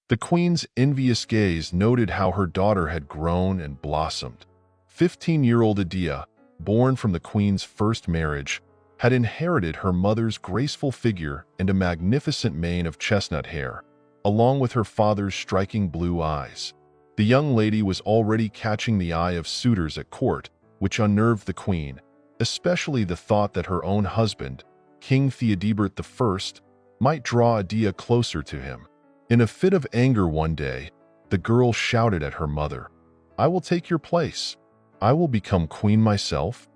The queen's envious gaze noted how her daughter had grown and blossomed. 15-year-old Adia, born from the queen's first marriage, had inherited her mother's graceful figure and a magnificent mane of chestnut hair, along with her father's striking blue eyes. The young lady was already catching the eye of suitors at court, which unnerved the queen, especially the thought that her own husband, King Theodebert I, might draw Adia closer to him. In a fit of anger one day, the girl shouted at her mother, "I will take your place. I will become queen myself."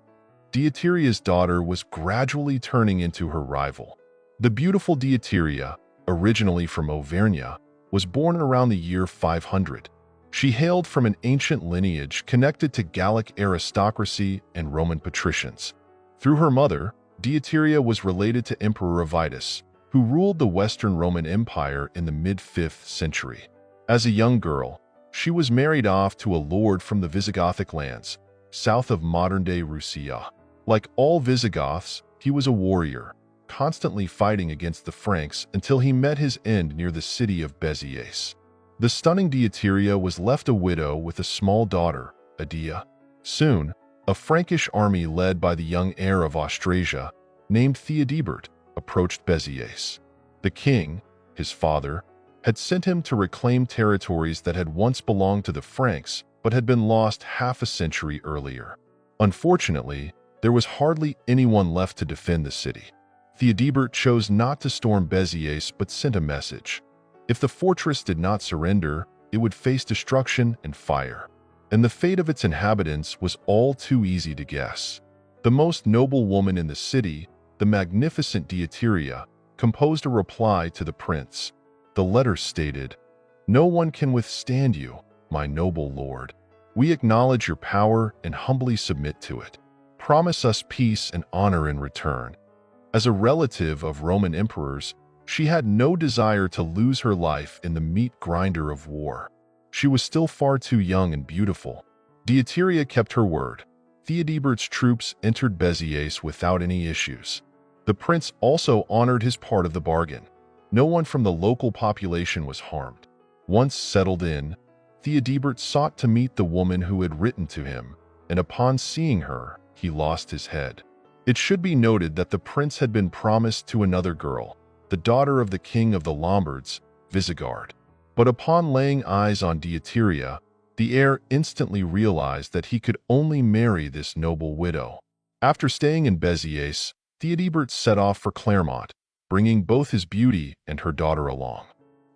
Deiteria's daughter was gradually turning into her rival. The beautiful Deiteria, originally from Auvergne, was born around the year 500. She hailed from an ancient lineage connected to Gallic aristocracy and Roman patricians. Through her mother, Deiteria was related to Emperor Avitus, who ruled the Western Roman Empire in the mid-5th century. As a young girl, she was married off to a lord from the Visigothic lands, south of modern-day Russia. Like all Visigoths, he was a warrior, constantly fighting against the Franks until he met his end near the city of Béziers. The stunning Deiteria was left a widow with a small daughter, Adia. Soon, a Frankish army led by the young heir of Austrasia, named Theodebert, approached Béziers. The king, his father, had sent him to reclaim territories that had once belonged to the Franks but had been lost half a century earlier. Unfortunately, there was hardly anyone left to defend the city. Theodebert chose not to storm Béziers but sent a message. If the fortress did not surrender, it would face destruction and fire. And the fate of its inhabitants was all too easy to guess. The most noble woman in the city, the magnificent Deiteria, composed a reply to the prince. The letter stated, "No one can withstand you, my noble lord. We acknowledge your power and humbly submit to it. Promise us peace and honor in return." As a relative of Roman emperors, she had no desire to lose her life in the meat grinder of war. She was still far too young and beautiful. Deiteria kept her word. Theodebert's troops entered Béziers without any issues. The prince also honored his part of the bargain. No one from the local population was harmed. Once settled in, Theodebert sought to meet the woman who had written to him, and upon seeing her, he lost his head. It should be noted that the prince had been promised to another girl, the daughter of the king of the Lombards, Visigard. But upon laying eyes on Deiteria, the heir instantly realized that he could only marry this noble widow. After staying in Béziers, Theodebert set off for Clermont, bringing both his beauty and her daughter along.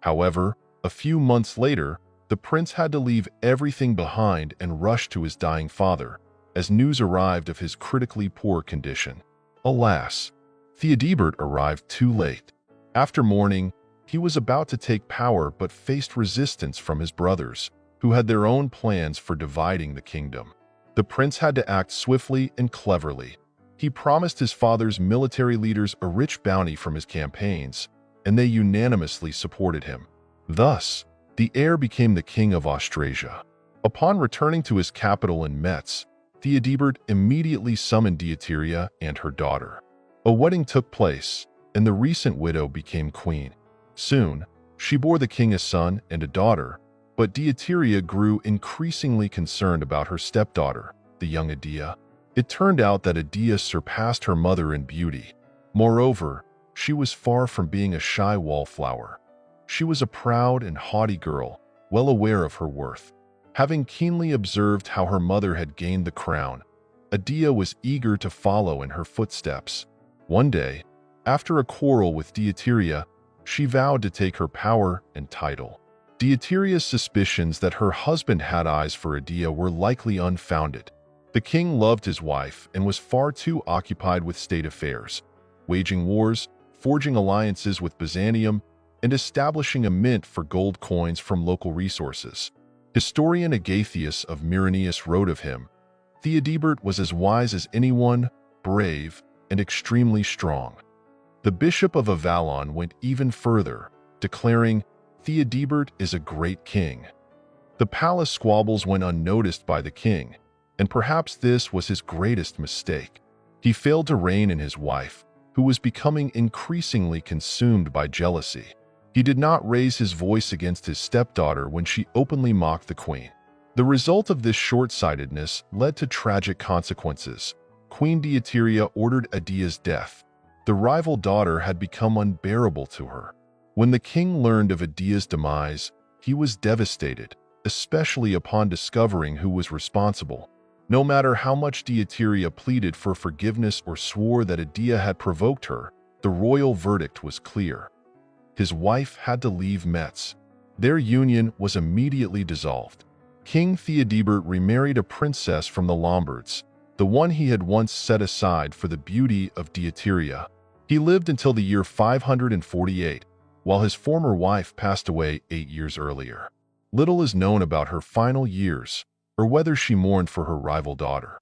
However, a few months later, the prince had to leave everything behind and rush to his dying father, as news arrived of his critically poor condition. Alas, Theodebert arrived too late. After mourning, he was about to take power but faced resistance from his brothers, who had their own plans for dividing the kingdom. The prince had to act swiftly and cleverly. He promised his father's military leaders a rich bounty from his campaigns, and they unanimously supported him. Thus, the heir became the king of Austrasia. Upon returning to his capital in Metz, Theodebert immediately summoned Deiteria and her daughter. A wedding took place, and the recent widow became queen. Soon, she bore the king a son and a daughter, but Deiteria grew increasingly concerned about her stepdaughter, the young Adia. It turned out that Adia surpassed her mother in beauty. Moreover, she was far from being a shy wallflower. She was a proud and haughty girl, well aware of her worth. Having keenly observed how her mother had gained the crown, Adia was eager to follow in her footsteps. One day, after a quarrel with Deiteria, she vowed to take her power and title. Deiteria's suspicions that her husband had eyes for Adia were likely unfounded. The king loved his wife and was far too occupied with state affairs, waging wars, forging alliances with Byzantium, and establishing a mint for gold coins from local resources. Historian Agathias of Myronius wrote of him, "Theodebert was as wise as anyone, brave, and extremely strong." The Bishop of Avalon went even further, declaring, "Theodebert is a great king." The palace squabbles went unnoticed by the king, and perhaps this was his greatest mistake. He failed to rein in his wife, who was becoming increasingly consumed by jealousy. He did not raise his voice against his stepdaughter when she openly mocked the queen. The result of this short-sightedness led to tragic consequences. Queen Deityria ordered Adia's death. The rival daughter had become unbearable to her. When the king learned of Adia's demise, he was devastated, especially upon discovering who was responsible. No matter how much Deityria pleaded for forgiveness or swore that Adia had provoked her, the royal verdict was clear. His wife had to leave Metz. Their union was immediately dissolved. King Theodebert remarried a princess from the Lombards, the one he had once set aside for the beauty of Deityria. He lived until the year 548, while his former wife passed away 8 years earlier. Little is known about her final years, or whether she mourned for her rival daughter.